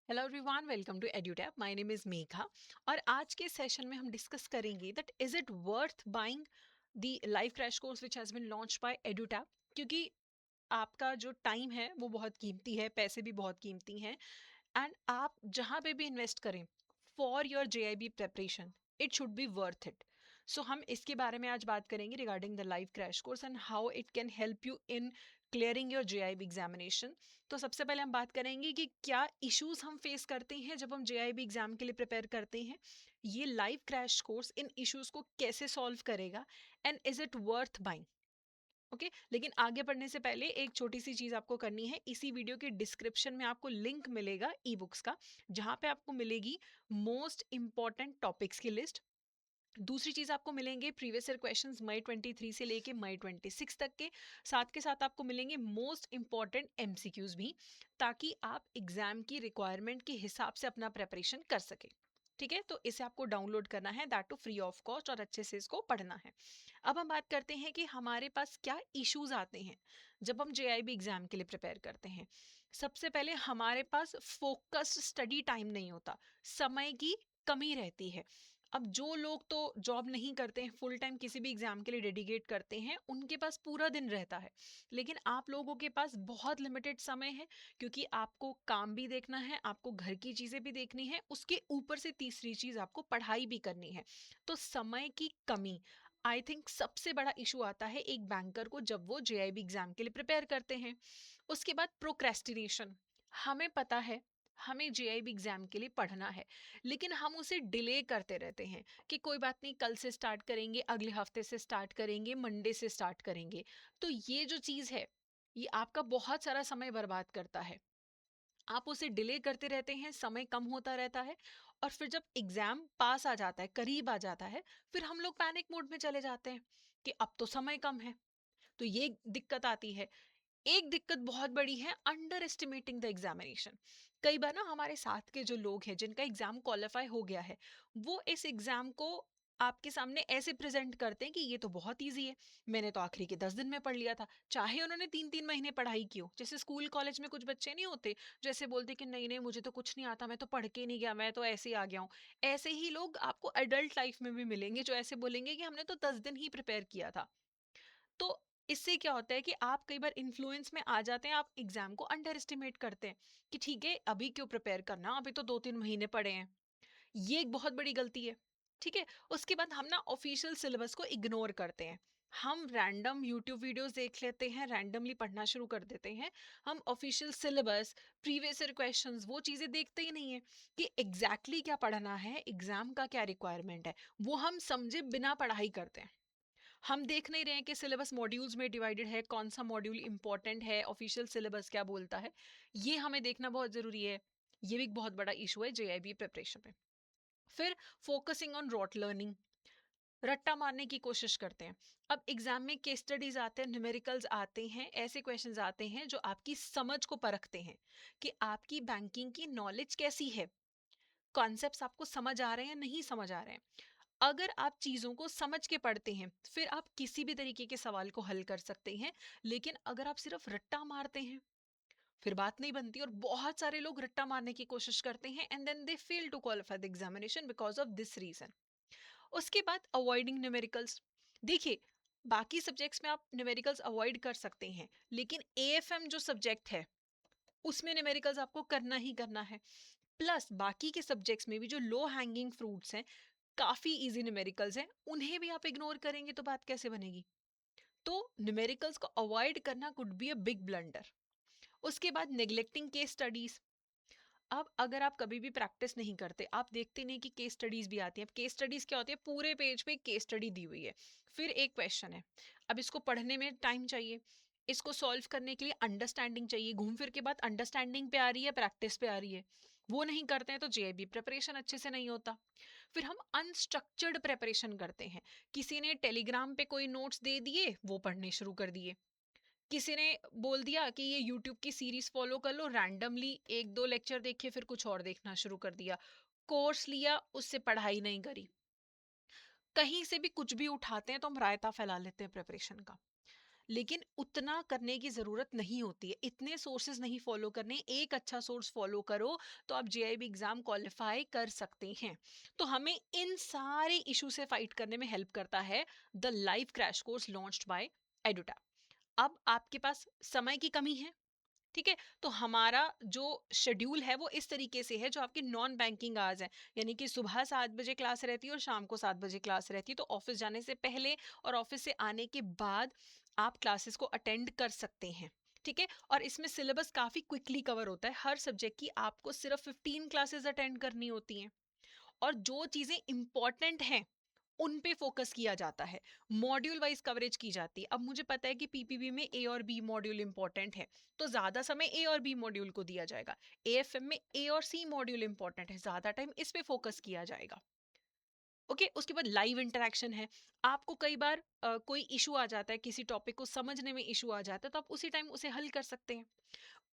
Hello everyone, welcome to Edutap. My name is Megha और आज के सेशन में हम डिस्कस करेंगे that is it worth buying the live crash course which has been launched by Edutap. क्योंकि आपका जो टाइम है वो बहुत कीमती है, पैसे भी बहुत कीमती हैं, एंड आप जहाँ पे भी इन्वेस्ट करें for your JIB preparation it should be worth it. So हम इसके बारे में आज बात करेंगे regarding the live crash course and how it can help you in clearing your JIB examination. तो सबसे पहले हम बात करेंगे कि क्या इश्यूज हम फेस करते हैं जब हम JIB एग्जाम के लिए प्रिपेयर करते हैं। ये live crash course in issues को कैसे सॉल्व करेगा and is it worth buying. Okay, लेकिन आगे बढ़ने से पहले एक छोटी सी चीज आपको करनी है। इसी वीडियो के डिस्क्रिप्शन में आपको लिंक मिलेगा ई बुक्स का, जहां पे आपको मिलेगी मोस्ट इंपॉर्टेंट टॉपिक्स की लिस्ट। दूसरी चीज आपको मिलेंगे प्रीवियस ईयर क्वेश्चंस मई 23 से लेके मई 26 तक के साथ आपको मिलेंगे मोस्ट इंपॉर्टेंट MCQs भी, ताकि आप एग्जाम की रिक्वायरमेंट के हिसाब से अपना प्रेपरेशन कर सके। ठीक है, तो इसे आपको डाउनलोड करना है, that too free of cost, और अच्छे से इसको पढ़ना है। अब हम बात करते हैं कि हमारे पास क्या इश्यूज आते हैं जब हम JIB एग्जाम के लिए प्रिपेयर करते हैं। सबसे पहले हमारे पास फोकस्ड स्टडी टाइम नहीं होता, समय की कमी रहती है। अब जो लोग तो जॉब नहीं करते हैं, फुल टाइम किसी भी एग्जाम के लिए डेडिकेट करते हैं, उनके पास पूरा दिन रहता है। लेकिन आप लोगों के पास बहुत लिमिटेड समय है, क्योंकि आपको काम भी देखना है, आपको घर की चीजें भी देखनी है, उसके ऊपर से तीसरी चीज आपको पढ़ाई भी करनी है। तो समय की कमी आई थिंक सबसे बड़ा इशू आता है एक बैंकर को जब वो JIB एग्जाम के लिए प्रिपेयर करते हैं। उसके बाद प्रोक्रेस्टिनेशन। हमें पता है हमें JIB एग्जाम के लिए पढ़ना है, लेकिन हम उसे डिले करते रहते हैं कि कोई बात नहीं, कल से स्टार्ट करेंगे, अगले हफ्ते से स्टार्ट करेंगे, मंडे से स्टार्ट करेंगे। तो ये जो चीज़ है, ये आपका बहुत सारा समय बर्बाद करता है। आप उसे डिले करते रहते हैं, समय कम होता रहता है, और फिर जब एग्जाम पास आ जाता है, करीब आ जाता है, फिर हम लोग पैनिक मोड में चले जाते हैं कि अब तो समय कम है। तो ये दिक्कत आती है। एक दिक्कत बहुत बड़ी है, अंडर एस्टिमेटिंग द एग्जामिनेशन। कई बार ना हमारे साथ के जो लोग हैं जिनका एग्जाम क्वालिफाई हो गया है, वो इस एग्जाम को आपके सामने ऐसे प्रेजेंट करते हैं कि ये तो बहुत इजी है, मैंने तो आखिरी के 10 दिन में पढ़ लिया था, चाहे उन्होंने 3-3 महीने पढ़ाई की हो। जैसे स्कूल कॉलेज में कुछ बच्चे नहीं होते जैसे बोलते कि नहीं नहीं मुझे तो कुछ नहीं आता, मैं तो पढ़ के नहीं गया, मैं तो ऐसे ही आ गया हूँ। ऐसे ही लोग आपको एडल्ट लाइफ में भी मिलेंगे जो ऐसे बोलेंगे कि हमने तो 10 दिन ही प्रिपेयर किया था। तो इससे क्या होता है कि आप कई बार इन्फ्लुएंस में आ जाते हैं, आप एग्जाम को अंडर एस्टिमेट करते हैं कि ठीक है अभी क्यों प्रिपेयर करना, अभी तो 2-3 महीने पड़े हैं। ये एक बहुत बड़ी गलती है। ठीक है, उसके बाद हम ना ऑफिशियल सिलेबस को इग्नोर करते हैं। हम रैंडम यूट्यूब वीडियोस देख लेते हैं, रैंडमली पढ़ना शुरू कर देते हैं। हम official syllabus, previous year questions, वो चीज़ें देखते ही नहीं है कि एग्जैक्टली क्या पढ़ना है, एग्जाम का क्या रिक्वायरमेंट है। वो हम समझे बिना पढ़ाई करते हैं। हम देख नहीं रहे हैं कि सिलेबस मॉड्यूल्स में डिवाइडेड है, कौन सा मॉड्यूल इंपॉर्टेंट है, ऑफिशियल सिलेबस क्या बोलता है। ये हमें देखना बहुत जरूरी है। ये भी एक बहुत बड़ा इशू है JIB प्रिपरेशन में। फिर फोकसिंग ऑन रॉट लर्निंग, रट्टा मारने की कोशिश करते हैं। अब एग्जाम में केस स्टडीज आते हैं, न्यूमेरिकल्स आते हैं, ऐसे क्वेश्चंस आते हैं जो आपकी समझ को परखते हैं कि आपकी बैंकिंग की नॉलेज कैसी है, कॉन्सेप्ट्स आपको समझ आ रहे हैं नहीं समझ आ रहे हैं। अगर आप चीज़ों को समझ के पढ़ते हैं फिर आप किसी भी तरीके के सवाल को हल कर सकते हैं। लेकिन अगर आप सिर्फ रट्टा मारते हैं फिर बात नहीं बनती, और बहुत सारे लोग रट्टा मारने की कोशिश करते हैं and then they fail to qualify the examination because of this reason. उसके बाद अवॉइडिंग न्यूमेरिकल्स। देखिए, बाकी सब्जेक्ट्स में आप न्यूमेरिकल्स अवॉइड कर सकते हैं, लेकिन AFM जो सब्जेक्ट है उसमें न्यूमेरिकल्स आपको करना ही करना है। प्लस बाकी के सब्जेक्ट्स में भी जो लो हैंगिंग फ्रूट्स हैं, काफी इजी न्यूमेरिकल्स हैं, उन्हें भी आप इग्नोर करेंगे तो बात कैसे बनेगी। तो न्यूमेरिकल्स को अवॉइड करना could be a big blunder. उसके बाद नेग्लेक्टिंग केस स्टडीज। अब अगर आप कभी भी प्रैक्टिस नहीं करते, आप देखते नहीं कि केस स्टडीज भी आती हैं। अब केस स्टडीज क्या होती है, पूरे पेज पे केस स्टडी दी हुई है, फिर एक क्वेश्चन है। अब इसको पढ़ने में टाइम चाहिए, इसको सॉल्व करने के लिए अंडरस्टैंडिंग चाहिए, घूम फिर के बाद अंडरस्टैंडिंग पे आ रही है, प्रैक्टिस पे आ रही है। वो नहीं करते हैं तो JIB प्रिपरेशन अच्छे से नहीं होता। फिर हम अनस्ट्रक्चर्ड प्रिपरेशन करते हैं। किसी ने टेलीग्राम पे कोई नोट्स दे दिए, वो पढ़ने शुरू कर दिए। किसी ने बोल दिया कि ये यूट्यूब की सीरीज फॉलो कर लो, रैंडमली 1-2 लेक्चर देखे फिर कुछ और देखना शुरू कर दिया। कोर्स लिया, उससे पढ़ाई नहीं करी। कहीं से भी कुछ भी उठाते हैं तो हम रायता फैला लेते हैं प्रिपरेशन का। लेकिन उतना करने की ज़रूरत नहीं होती है, इतने सोर्सेज नहीं फॉलो करने, एक अच्छा सोर्स फॉलो करो तो आप जेआईबी एग्ज़ाम क्वालिफाई कर सकते हैं। तो हमें इन सारे इशू से फाइट करने में हेल्प करता है the live crash course launched by एडुटैप। अब आपके पास समय की कमी है, ठीक है, तो हमारा जो शेड्यूल है वो इस तरीके से है, जो आपकी नॉन बैंकिंग आवर्स है, यानी कि सुबह 7 बजे क्लास रहती है और शाम को 7 बजे क्लास रहती है, तो ऑफिस जाने से पहले और ऑफिस से आने के बाद आप क्लासेस को अटेंड कर सकते हैं। ठीक है, और इसमें सिलेबस काफी क्विकली कवर होता है, हर सब्जेक्ट की आपको सिर्फ 15 क्लासेस अटेंड करनी होती हैं, और जो चीजें इंपॉर्टेंट हैं उन पे फोकस किया जाता है, मॉड्यूल वाइज कवरेज की जाती है। अब मुझे पता है कि पीपीबी में ए और बी मॉड्यूल इंपॉर्टेंट है, तो ज्यादा समय ए और बी मॉड्यूल को दिया जाएगा। एएफएम में ए और सी मॉड्यूल इंपॉर्टेंट है, ज्यादा टाइम इस पे फोकस किया जाएगा। ओके, उसके बाद लाइव इंटरेक्शन है। आपको कई बार कोई इशू आ जाता है, किसी टॉपिक को समझने में इशू आ जाता है, तो आप उसी टाइम उसे हल कर सकते हैं।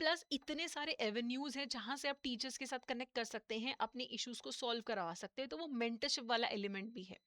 प्लस इतने सारे एवेन्यूज हैं जहां से आप टीचर्स के साथ कनेक्ट कर सकते हैं, अपने इश्यूज को सॉल्व करवा सकते हैं, तो वो मेंटरशिप वाला एलिमेंट भी है।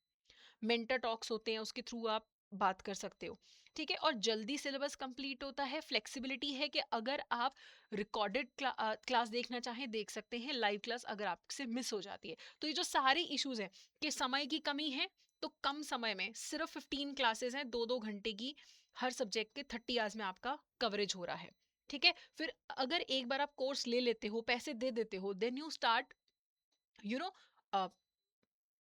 मेंटर टॉक्स होते हैं, उसके थ्रू आप बात कर सकते हो। ठीक है, और जल्दी सिलेबस कंप्लीट होता है, फ्लेक्सिबिलिटी है कि अगर आप रिकॉर्डेड क्लास देखना चाहें देख सकते हैं, लाइव क्लास अगर आपसे मिस हो जाती है। तो ये जो सारे इश्यूज हैं कि समय की कमी है, तो कम समय में सिर्फ 15 क्लासेस हैं, 2-2 घंटे की, हर सब्जेक्ट के 30 आवर्स में आपका कवरेज हो रहा है। ठीक है, फिर अगर एक बार आप कोर्स ले लेते हो, पैसे दे देते हो, then you start you know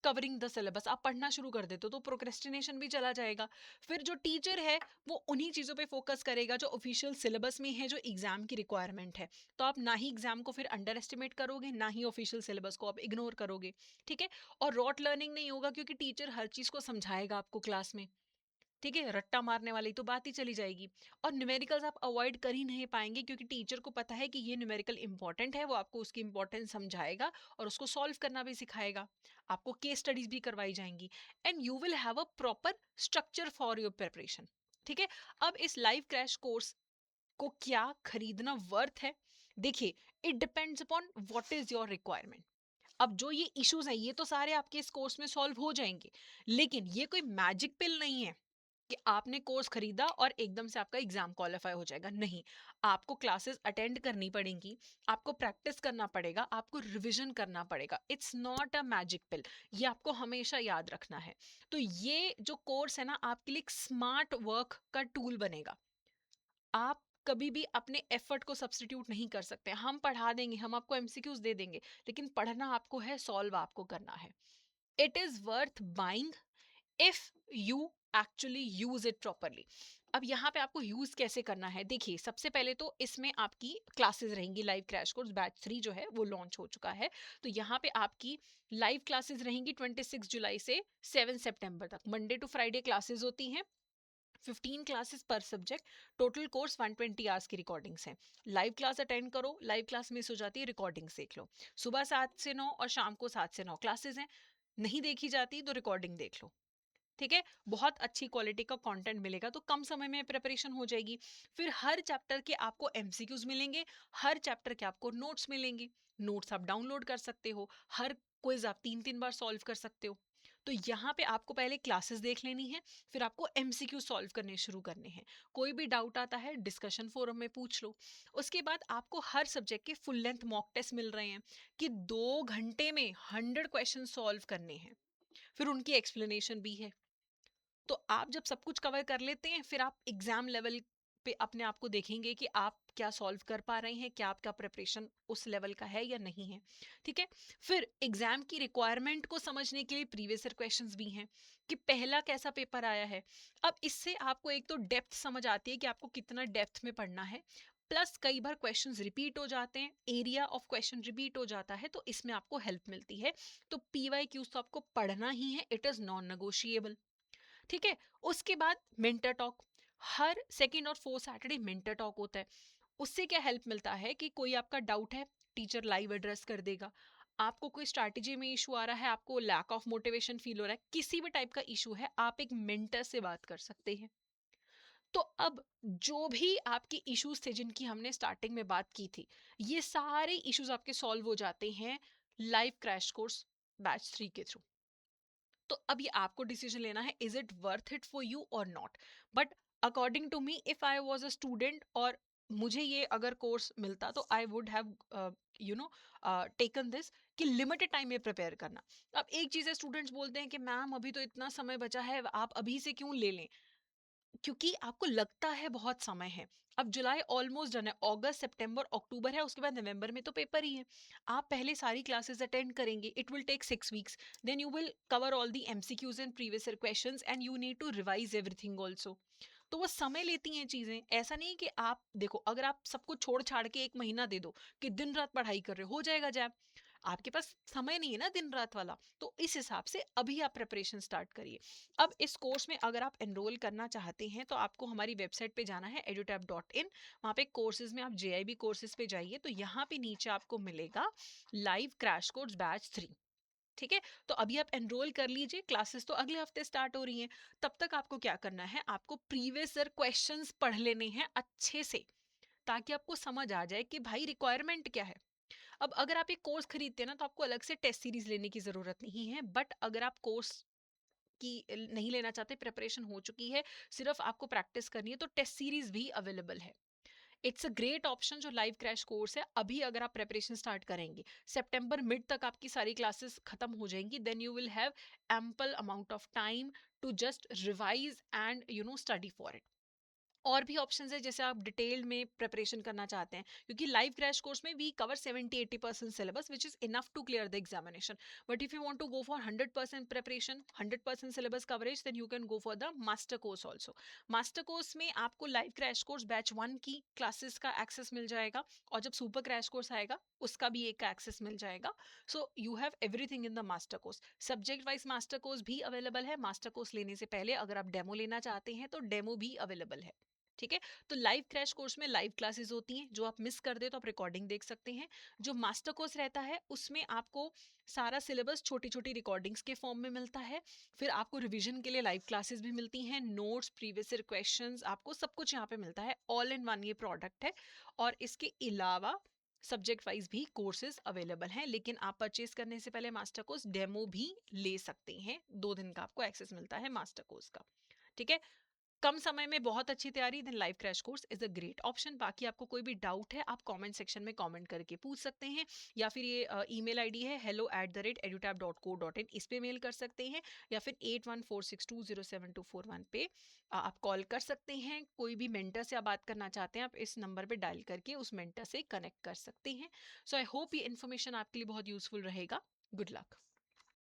covering the syllabus, आप पढ़ना शुरू कर देते हो, तो प्रोक्रेस्टिनेशन भी चला जाएगा। फिर जो टीचर है वो उन्हीं चीज़ों पे फोकस करेगा जो ऑफिशियल सिलेबस में है, जो एग्जाम की रिक्वायरमेंट है। तो आप ना ही एग्जाम को फिर अंडर एस्टिमेट करोगे, ना ही ऑफिशियल सिलेबस को आप इग्नोर करोगे। ठीक है, और रॉट लर्निंग नहीं होगा, क्योंकि टीचर हर चीज़ को समझाएगा आपको क्लास में। ठीक है, रट्टा मारने वाली तो बात ही चली जाएगी। और न्यूमेरिकल्स आप अवॉइड कर ही नहीं पाएंगे, क्योंकि टीचर को पता है कि ये न्यूमेरिकल इंपॉर्टेंट है, वो आपको उसकी इंपॉर्टेंस समझाएगा और उसको सॉल्व करना भी सिखाएगा। आपको केस स्टडीज भी करवाई जाएंगी, and you will have a proper structure for your preparation. ठीक है, अब इस लाइव क्रैश कोर्स को क्या खरीदना वर्थ है? देखिए, it depends upon what is your requirement. अब जो ये इश्यूज हैं ये तो सारे आपके इस कोर्स में सॉल्व हो जाएंगे, लेकिन ये कोई मैजिक पिल नहीं है कि आपने कोर्स खरीदा और एकदम से आपका एग्जाम क्वालिफाई हो जाएगा। नहीं, आपको क्लासेस अटेंड करनी पड़ेंगी, आपको प्रैक्टिस करना पड़ेगा, आपको रिवीजन करना पड़ेगा। इट्स नॉट अ मैजिक पिल, ये आपको हमेशा याद रखना है। तो ये जो कोर्स है ना, आपके लिए एक स्मार्ट वर्क का टूल बनेगा। आप कभी भी अपने एफर्ट को सब्स्टिट्यूट नहीं कर सकते। हम पढ़ा देंगे, हम आपको एमसीक्यूज दे देंगे, लेकिन पढ़ना आपको है, सॉल्व आपको करना है। It is worth buying if you actually use it properly. अब यहाँ पे आपको यूज कैसे करना है, देखिए, सबसे पहले तो इसमें आपकी क्लासेस रहेंगी। लाइव क्रैश कोर्स बैच 3 जो है वो लॉन्च हो चुका है, तो यहाँ पे आपकी लाइव क्लासेस रहेंगी 26 जुलाई से 7 सितंबर तक। मंडे टू फ्राइडे क्लासेस होती हैं, 15 क्लासेस पर सब्जेक्ट, टोटल कोर्स 120 आवर्स की रिकॉर्डिंग्स हैं। लाइव क्लास अटेंड करो, लाइव क्लास मिस हो जाती है, रिकॉर्डिंग्स देख लो। सुबह 7 से 9 और शाम को 7 से 9 क्लासेस हैं, नहीं देखी जाती तो रिकॉर्डिंग देख लो। ठीक है, बहुत अच्छी क्वालिटी का कंटेंट मिलेगा, तो कम समय में प्रिपरेशन हो जाएगी। फिर हर चैप्टर के आपको एमसीक्यूज मिलेंगे, हर चैप्टर के आपको नोट्स मिलेंगे, नोट्स आप डाउनलोड कर सकते हो, हर क्विज आप 3-3 बार सॉल्व कर सकते हो। तो यहाँ पे आपको पहले क्लासेस देख लेनी है, फिर आपको एमसीक्यू सॉल्व करने शुरू करने हैं। कोई भी डाउट आता है डिस्कशन फोरम में पूछ लो। उसके बाद आपको हर सब्जेक्ट के फुल लेंथ मॉक टेस्ट मिल रहे हैं कि 2 घंटे में 100 क्वेश्चन सॉल्व करने हैं, फिर उनकी एक्सप्लेनेशन भी है। तो आप जब सब कुछ कवर कर लेते हैं, फिर आप एग्जाम लेवल पे अपने आप को देखेंगे कि आप क्या सॉल्व कर पा रहे हैं, क्या आपका प्रिपरेशन उस लेवल का है या नहीं है। ठीक है, फिर एग्जाम की रिक्वायरमेंट को समझने के लिए प्रीवियस ईयर क्वेश्चंस भी हैं कि पहला कैसा पेपर आया है। अब इससे आपको एक तो डेप्थ समझ आती है कि आपको कितना डेप्थ में पढ़ना है, प्लस कई बार क्वेश्चंस रिपीट हो जाते हैं, एरिया ऑफ क्वेश्चन रिपीट हो जाता है, तो इसमें आपको हेल्प मिलती है। तो पीवाई क्यूज तो आपको पढ़ना ही है, इट इज नॉन नेगोशिएबल। ठीक है, उसके बाद मेंटर टॉक, हर सेकंड और फोर्थ सैटरडे मेंटर टॉक होता है। उससे क्या हेल्प मिलता है कि कोई आपका डाउट है, टीचर लाइव एड्रेस कर देगा। आपको कोई स्ट्रैटेजी में इशू आ रहा है, आपको लैक ऑफ मोटिवेशन फील हो रहा है, किसी भी टाइप का इशू है, आप एक मेंटर से बात कर सकते हैं। तो अब जो भी आपके इश्यूज थे जिनकी हमने स्टार्टिंग में बात की थी, ये सारे इश्यूज आपके सॉल्व हो जाते हैं लाइव क्रैश कोर्स बैच 3 के थ्रू। तो अब ये आपको डिसीजन लेना है, is it worth it for you और not. But according to me, if I was a student और मुझे ये अगर कोर्स मिलता, तो I would have you know taken this, कि लिमिटेड टाइम में प्रिपेयर करना। अब एक चीज है, स्टूडेंट्स बोलते हैं कि मैम अभी तो इतना समय बचा है, आप अभी से क्यों ले लें? क्योंकि आपको लगता है बहुत समय है। अब जुलाई ऑलमोस्ट डन है, अगस्त सितंबर अक्टूबर है, उसके बाद नवंबर में तो पेपर ही है। आप पहले सारी क्लासेस अटेंड करेंगे, it will take 6 weeks, then you will cover all the MCQs and previous year questions and you need to revise everything also. तो वो समय लेती हैं चीजें। ऐसा नहीं कि आप देखो, अगर आप सब कुछ छोड़ छाड़ के एक महीना दे दो कि दिन रात पढ़ाई कर रहे हो जाएगा जैब, आपके पास समय नहीं है ना दिन रात वाला। तो इस हिसाब से अभी आप प्रिपरेशन स्टार्ट करिए। अब इस कोर्स में अगर आप एनरोल करना चाहते हैं, तो आपको हमारी वेबसाइट पे जाना है edutap.in। वहाँ पे कोर्सेज में आप जेआईबी कोर्सेज पे जाइए, तो यहाँ पे नीचे आपको मिलेगा लाइव क्रैश कोर्स बैच 3। ठीक है, तो अभी आप एनरोल कर लीजिए, क्लासेस तो अगले हफ्ते स्टार्ट हो रही हैं। तब तक आपको क्या करना है, आपको प्रीवियस ईयर क्वेश्चंस पढ़ लेने हैं अच्छे से, ताकि आपको समझ आ जाए कि भाई रिक्वायरमेंट क्या है। अब अगर आप एक कोर्स खरीदते हैं ना, तो आपको अलग से टेस्ट सीरीज लेने की जरूरत नहीं है, बट अगर आप कोर्स की नहीं लेना चाहते, प्रिपरेशन हो चुकी है, सिर्फ आपको प्रैक्टिस करनी है, तो टेस्ट सीरीज भी अवेलेबल है। इट्स अ ग्रेट ऑप्शन जो लाइव क्रैश कोर्स है। अभी अगर आप प्रिपरेशन स्टार्ट करेंगे, सितंबर मिड तक आपकी सारी क्लासेस खत्म हो जाएंगी, then you will have ample amount of time to just revise and study for it. और भी ऑप्शंस है, जैसे आप डिटेल में प्रिपरेशन करना चाहते हैं, क्योंकि लाइव क्रैश कोर्स में we cover 70-80% syllabus which is enough to clear the examination. But if you want to go for 100% preparation, 100% syllabus coverage, then you can go for the master course also. Master course में आपको live crash course batch 1 की classes का access मिल जाएगा, और जब super crash course आएगा उसका भी एक एक्सेस मिल जाएगा। So you have everything in the master course. Subject wise master course भी अवेलेबल है। मास्टर कोर्स लेने से पहले अगर आप डेमो लेना चाहते हैं, तो डेमो भी अवेलेबल है। ठीक है, तो लाइव क्रैश कोर्स में लाइव क्लासेस होती हैं, जो आप मिस कर दे तो आप रिकॉर्डिंग देख सकते हैं। जो मास्टर कोर्स रहता है, उसमें आपको सारा सिलेबस छोटी छोटी रिकॉर्डिंग्स के फॉर्म में मिलता है। फिर आपको रिवीजन के लिए लाइव क्लासेस भी मिलती हैं, नोट्स, प्रीवियस ईयर क्वेश्चंस, आपको सब कुछ यहाँ पे मिलता है। ऑल इन वन ये प्रोडक्ट है। और इसके अलावा सब्जेक्ट वाइज भी कोर्सेज अवेलेबल हैं, लेकिन आप परचेज करने से पहले मास्टर कोर्स डेमो भी ले सकते हैं। 2 दिन का आपको एक्सेस मिलता है मास्टर कोर्स का। ठीक है, कम समय में बहुत अच्छी तैयारी, then live crash course is a great option. बाकी आपको कोई भी डाउट है, आप कमेंट सेक्शन में कमेंट करके पूछ सकते हैं, या फिर ये ईमेल आईडी है hello@edutap.co.in, इस पे मेल कर सकते हैं, या फिर 8146207241 पे आप कॉल कर सकते हैं। कोई भी मेंटर से आप बात करना चाहते हैं, आप इस नंबर पे डायल करके उस मेंटर से कनेक्ट कर सकते हैं। सो आई होप ये इन्फॉर्मेशन आपके लिए बहुत यूजफुल रहेगा। Good luck.